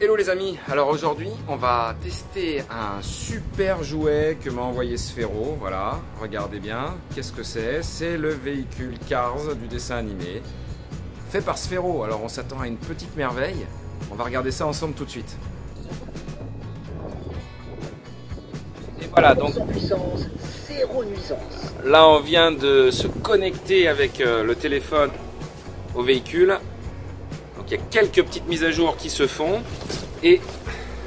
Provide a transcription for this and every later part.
Hello les amis, alors aujourd'hui on va tester un super jouet que m'a envoyé Sphero, voilà, regardez bien, qu'est-ce que c'est? C'est le véhicule Cars du dessin animé, fait par Sphero, alors on s'attend à une petite merveille, on va regarder ça ensemble tout de suite. Et voilà, donc puissance, zéro nuisance. Là on vient de se connecter avec le téléphone au véhicule. Donc il y a quelques petites mises à jour qui se font et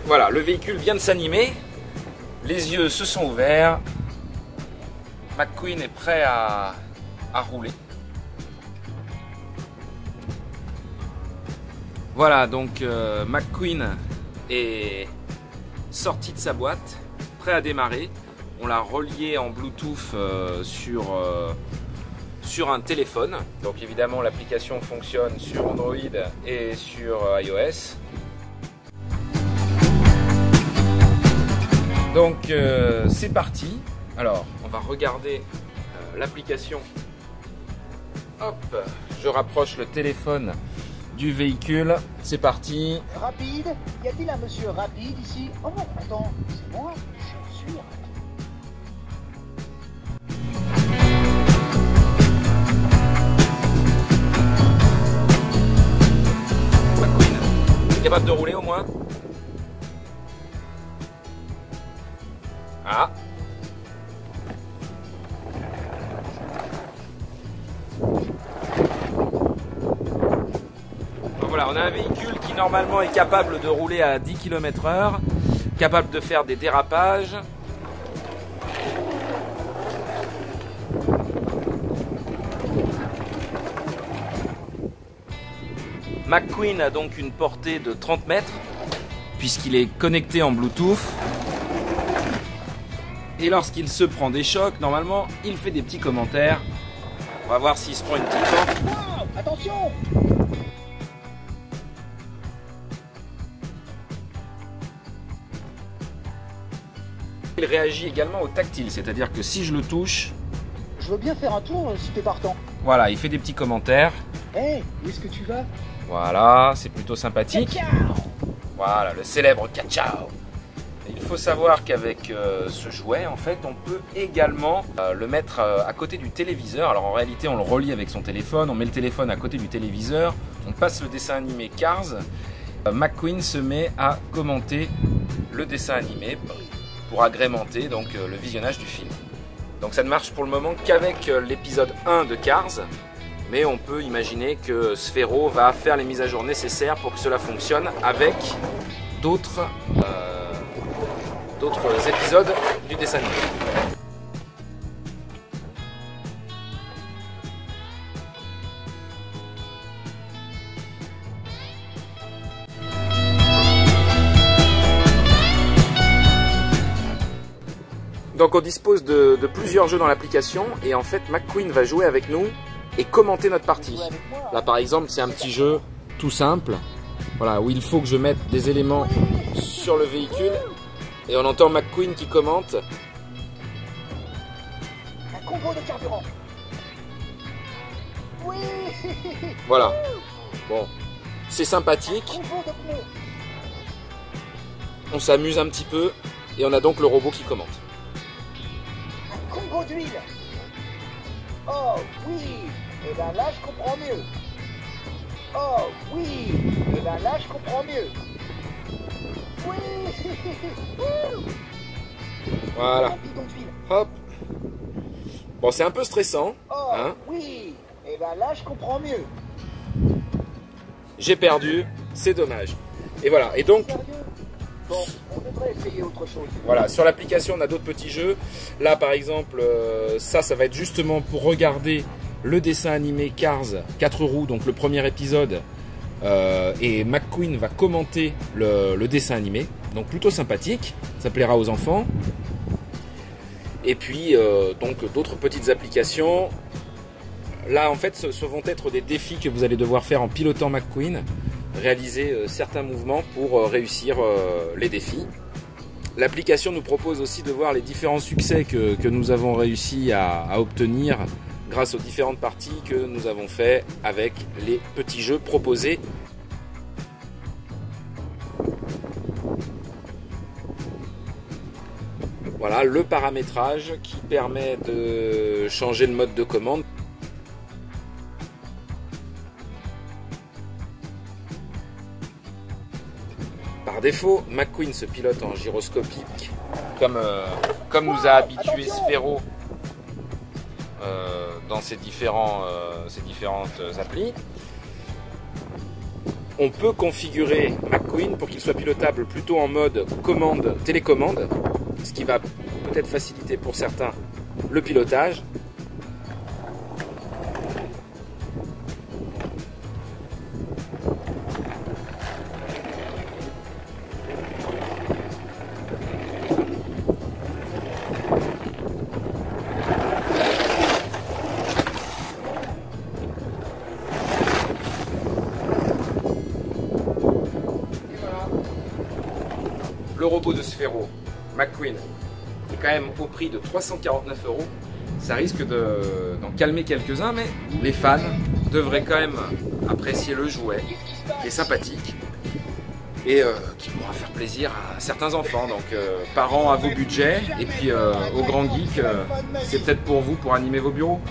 voilà, le véhicule vient de s'animer, les yeux se sont ouverts, McQueen est prêt à rouler. Voilà, donc McQueen est sorti de sa boîte, prêt à démarrer. On l'a relié en Bluetooth sur un téléphone. Donc évidemment l'application fonctionne sur Android et sur iOS. Donc c'est parti. Alors on va regarder l'application. Hop, je rapproche le téléphone du véhicule. C'est parti. Rapide? Y a-t-il un monsieur rapide ici? Oh, attends, c'est moi? Je suis rapide. Capable de rouler au moins? Ah. Donc voilà, on a un véhicule qui normalement est capable de rouler à 10 km/h, capable de faire des dérapages. McQueen a donc une portée de 30 mètres puisqu'il est connecté en Bluetooth. Et lorsqu'il se prend des chocs, normalement, il fait des petits commentaires. On va voir s'il se prend une petite porte. Wow, attention! Il réagit également au tactile, c'est-à-dire que si je le touche, Je veux bien faire un tour si t'es partant. voilà, il fait des petits commentaires. Hé, où est-ce que tu vas? Voilà, c'est plutôt sympathique. Ciao! Voilà, le célèbre Ciao. Il faut savoir qu'avec ce jouet, en fait, on peut également le mettre à côté du téléviseur. Alors en réalité, on le relie avec son téléphone, on met le téléphone à côté du téléviseur, on passe le dessin animé Cars. McQueen se met à commenter le dessin animé pour agrémenter donc le visionnage du film. Donc ça ne marche pour le moment qu'avec l'épisode 1 de Cars, mais on peut imaginer que Sphero va faire les mises à jour nécessaires pour que cela fonctionne avec d'autres épisodes du dessin animé. Donc on dispose de plusieurs jeux dans l'application et en fait McQueen va jouer avec nous et commenter notre partie. Là par exemple c'est un petit jeu tout simple, voilà, où il faut que je mette des éléments sur le véhicule et on entend McQueen qui commente. Un combo de carburant. Oui! Voilà, bon, c'est sympathique, Combo de pneus. on s'amuse un petit peu et on a donc le robot qui commente. Un combo d'huile. Oh oui! Et ben là je comprends mieux. Oh oui! Et ben là je comprends mieux. Oui! Voilà, Un bidon d'huile. hop. Bon c'est un peu stressant, Oh hein. oui! Et ben là je comprends mieux. J'ai perdu, c'est dommage. Et voilà, et donc Sérieux? Bon, on devrait essayer autre chose. voilà, sur l'application on a d'autres petits jeux. Là par exemple, ça va être justement pour regarder le dessin animé Cars 4 roues, donc le premier épisode. Et McQueen va commenter le dessin animé. Donc plutôt sympathique, ça plaira aux enfants. Et puis donc d'autres petites applications. Là en fait ce vont être des défis que vous allez devoir faire en pilotant McQueen. Réaliser certains mouvements pour réussir les défis. L'application nous propose aussi de voir les différents succès que nous avons réussi à obtenir grâce aux différentes parties que nous avons fait avec les petits jeux proposés. Voilà le paramétrage qui permet de changer le mode de commande. Par défaut, McQueen se pilote en gyroscopique, comme nous a habitué Sphero dans ses différentes applis. On peut configurer McQueen pour qu'il soit pilotable plutôt en mode télécommande, ce qui va peut-être faciliter pour certains le pilotage. Le robot de Sphero, McQueen, est quand même au prix de 349 €. Ça risque d'en calmer quelques-uns, mais les fans devraient quand même apprécier le jouet, qui est sympathique et qui pourra faire plaisir à certains enfants. Donc parents à vos budgets, et puis aux grands geeks, c'est peut-être pour vous pour animer vos bureaux.